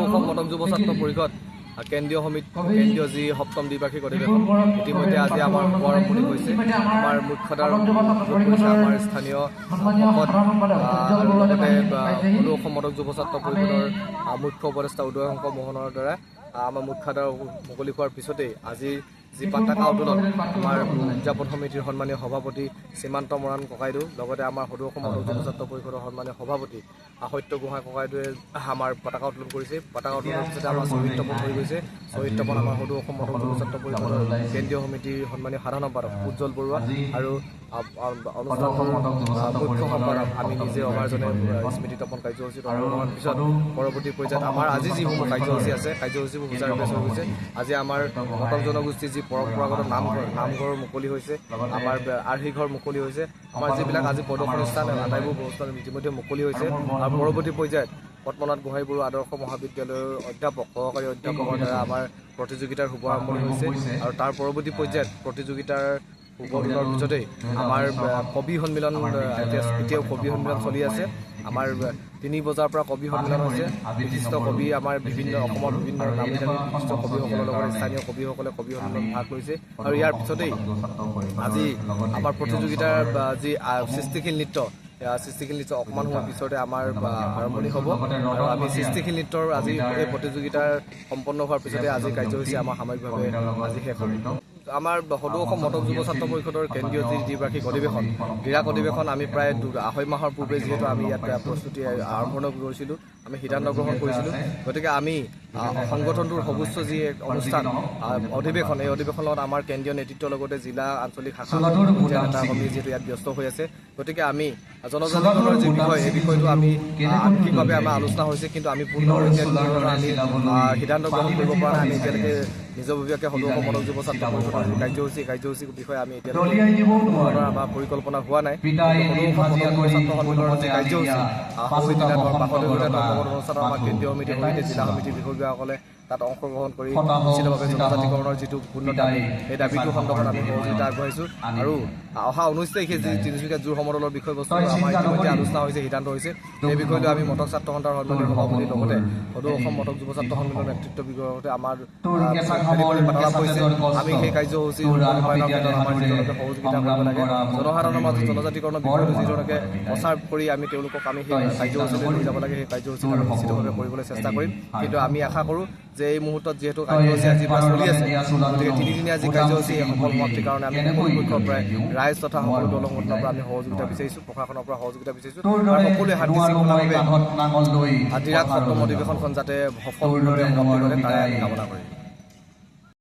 অসম মটক যুৱ ছাত্ৰ পৰিষদ কেন্দ্ৰীয় যি সপ্তম দ্বিবাৰ্ষিক অধিৱেশন ইতিমধ্যে আজি আমাৰ আৰম্ভণি হৈছে। আমাৰ মুখ্যধাৰ আমাৰ স্থানীয় অসম মটক যুৱ ছাত্ৰ পৰিষদৰ মুখ্য উপদেষ্টা উদয় শংকৰ মোহনৰ দ্বাৰা আমাৰ মুখ্যধাৰ মুকলি হোৱাৰ পিছতেই আজি যি পতাকা উত্তোলন আমাৰ উদযাপন সমিতিৰ সন্মানীয় সভাপতি সীমান্ত মৰাণ ককাইদেউ লগতে আমাৰ সদৌ অসম মটক যুৱ ছাত্ৰ পৰিষদৰ সন্মানীয় সভাপতি সত্য গোহাঁই ককাইদেৱে আমাৰ পতাকা উত্তোলন কৰিছে। পতাকা উত্তোলনৰ পিছতে আমাৰ শ্বহীদ তপন হৈ গৈছে। শ্বহীদ তপন আমাৰ সদৌ অসম মটক যুৱ ছাত্ৰ পৰিষদৰ কেন্দ্ৰীয় সমিতিৰ সন্মানীয় সাধাৰণ সম্পাদক উজ্জ্বল বৰুৱা আৰু মুখ্য সম্পাদক আমি নিজে অভাৰজনে স্মৃতি তপন কাৰ্যসূচীত অংশগ্ৰহণৰ পিছত পৰৱৰ্তী পৰ্যায়ত আমাৰ আজি যিসমূহ কাৰ্যসূচী আছে কাৰ্যসূচীবোৰ সুচাৰুৰূপে চলি গৈছে। আজি আমাৰ মটক জনগোষ্ঠীৰ যি পৰম্পৰাগত নামঘৰ মুকলি হৈছে, আমাৰ আৰ্হি ঘৰ মুকলি হৈছে, আমাৰ যিবিলাক আজি প্ৰদৰ্শনী স্থান আটাইবোৰ অনুষ্ঠান ইতিমধ্যে মুকলি হৈছে। আৰু পৰৱৰ্তী পৰ্যায়ত পদ্মনাথ গোহাঁই বৰুৱা আদৰ্শ মহাবিদ্যালয়ৰ অধ্যাপক সহকাৰী অধ্যাপকৰ দ্বাৰা আমাৰ প্ৰতিযোগিতাৰ শুভাৰম্ভণি হৈছে। আৰু তাৰ পৰৱৰ্তী পৰ্যায়ত প্ৰতিযোগিতাৰ উদ্বোধনৰ পিছতেই আমাৰ কবি সন্মিলন এতিয়াও কবি সন্মিলন চলি আছে। আমাৰ 3 বজাৰ পৰা কবি সন্মিলন হৈছে। বিশিষ্ট কবি আমাৰ অসমৰ বিভিন্ন নামী বিশিষ্ট কবিসকলৰ লগত স্থানীয় কবিসকলে কবি সন্মিলন ভাগ লৈছে। আৰু ইয়াৰ পিছতেই আজি আমাৰ প্ৰতিযোগিতাৰ যি সৃষ্টিশীল নৃত্য অকণমান সময়ৰ পিছতে আমাৰ আৰম্ভণি হ'ব। আৰু আমি সৃষ্টিশীল নৃত্যৰ আজি এই প্ৰতিযোগিতাৰ সম্পন্ন হোৱাৰ পিছতে আজি কাৰ্যসূচী আমাৰ সাময়িকভাৱে আজি শেষ হ'ব। আমাৰ সদৌ অসম মটক যুৱ ছাত্ৰ পৰিষদৰ কেন্দ্ৰীয় যি দ্বিবাৰ্ষিক অধিৱেশন ক্ৰীড়া অধিৱেশন আমি প্ৰায় 2.5 মাহৰ পূৰ্বে যিহেতু আমি ইয়াত প্ৰস্তুতি আৰম্ভ কৰিছিলোঁ, আমি সিদ্ধান্ত গ্ৰহণ কৰিছিলোঁ। গতিকে আমি সংগঠনটোৰ সৰ্বোচ্চ যি অনুষ্ঠান অধিৱেশন এই অধিৱেশনত আমাৰ কেন্দ্ৰীয় নেতৃত্বৰ লগতে জিলা আঞ্চলিক শাখা নেতাকৰ্মী যিহেতু ইয়াত ব্যস্ত হৈ আছে। গতিকে আমি জনজাতিকৰণৰ যি বিষয় এই বিষয়টো আমি আংশিকভাৱে আমাৰ আলোচনা হৈছে, কিন্তু আমি পূৰ্ণৰূপে আমি সিদ্ধান্ত গ্ৰহণ কৰিব পৰা নাই। আমি এতিয়ালৈকে নিজাববীয়াকৈ সদৌ অসম মটক যুৱ ছাত্ৰ পৰিষদৰ কাৰ্যসূচীৰ বিষয়ে আমি এতিয়ালৈকে আমাৰ পৰিকল্পনা হোৱা নাই। সদৌ অসম মটক যুৱ ছাত্ৰ সন্মিলনৰ যি কাৰ্যসূচী অনুষ্ঠানত আমাৰ কেন্দ্ৰীয় সমিতিৰ সৈতে জিলা সমিতিৰ বিষয়ববীয়াসকলে তাত অংশগ্ৰহণ কৰি নিশ্চিতভাৱে জনজাতিকৰণৰ যিটো পূৰ্ণ দাবী সেই দাবীটো সন্দৰ্ভত আমি সহযোগিতা আগবঢ়াইছোঁ। আৰু অহা 19 তাৰিখে যি তিনিচুকীয়া জোৰ সমদলৰ বিষয়বস্তু আমাৰ ইতিমধ্যে আলোচনা হৈছে, সিদ্ধান্ত হৈছে। এই বিষয়টো আমি মটক ছাত্ৰ সন্থাৰ সন্মানীয় সভাপতিৰ লগতে সদৌ অসম মটক যুৱ ছাত্ৰ সন্মিলনৰ নেতৃত্ববৰ্গৰ সৈতে আমাৰ বাৰ্তালাপ হৈছে। আমি সেই কাৰ্যসূচী ৰূপায়ণৰ ক্ষেত্ৰত আমাৰ যিজনকে সহযোগিতা কৰিব লাগে, জনসাধাৰণৰ মাজত জনজাতিকৰণৰ বিষয়টো যিজনকে প্ৰচাৰ কৰি আমি তেওঁলোকক আমি সেই কাৰ্যসূচীলৈ লৈ যাব লাগে, সেই কাৰ্যসূচী আমি নিশ্চিতভাৱে কৰিবলৈ চেষ্টা কৰিম। কিন্তু আমি আশা কৰোঁ যে এই মুহূৰ্তত যিহেতু কাৰ্যসূচী আজিৰ পৰা চলি আছে, গতিকে 3 দিনীয়া যি কাৰ্যসূচী এই সফল সমাপ্তিৰ কাৰণে আমি সকলো পক্ষৰ পৰাই ৰাইজ তথা সকলো দল সংগঠনৰ পৰা আমি সহযোগিতা বিচাৰিছোঁ, প্ৰশাসনৰ পৰা সহযোগিতা বিচাৰিছোঁ। আৰু সকলোৱে শান্তি শৃংখলাভাৱে আজিৰ সপ্তম অধিৱেশনখন যাতে সফলভাৱে সমাপ্তি কৰে তাৰে আমি কামনা কৰিম।